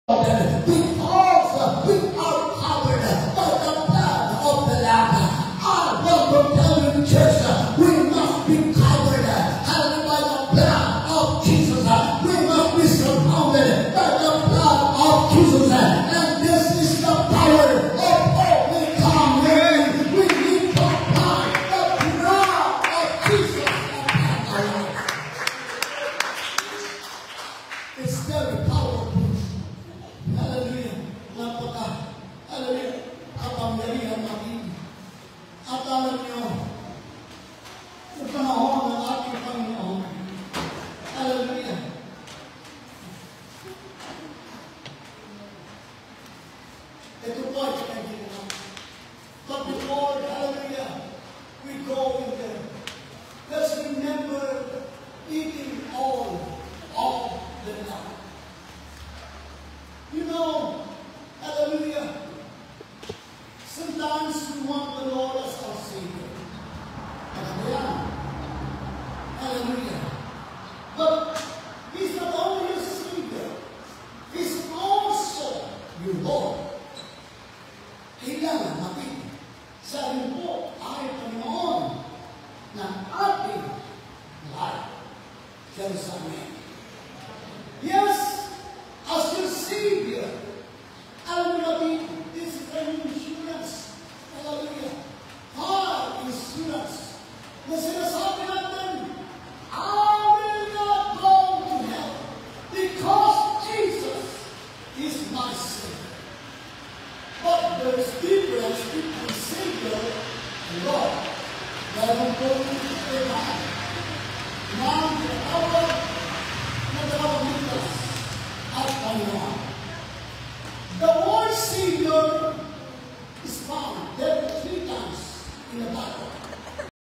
because we are covered by the blood of the Lamb. I want to tell you, church, we must be covered by the blood of Jesus. We must be surrounded by the blood of Jesus. And this is the power of overcoming. We need to apply the blood of Jesus upon our lives. It's very powerful. Hallelujah. Hallelujah. Kapangyarihan natin. At alam niyo, sa panahon ng ating Panginoon, hallelujah, ito po ay pinagdinawa. But before, hallelujah, we go in there, let's remember eating all of the night. You know, hallelujah, sometimes we want the Lord as our Savior. Hallelujah. Hallelujah. But He's not only your Savior, He's also your Lord. Kailangan natin sa rin po ay Panginoon ng ating life. Kaya sa amin. Yes, as your Savior, alam mo natin, this is an insurance. Hallelujah. High insurance. Na sinasabi natin, I will not go to hell because Jesus is my Savior. But there is difference between Savior and Lord. Meron po iba. Nang tinatawag na dalawang ligtas at Panginoon.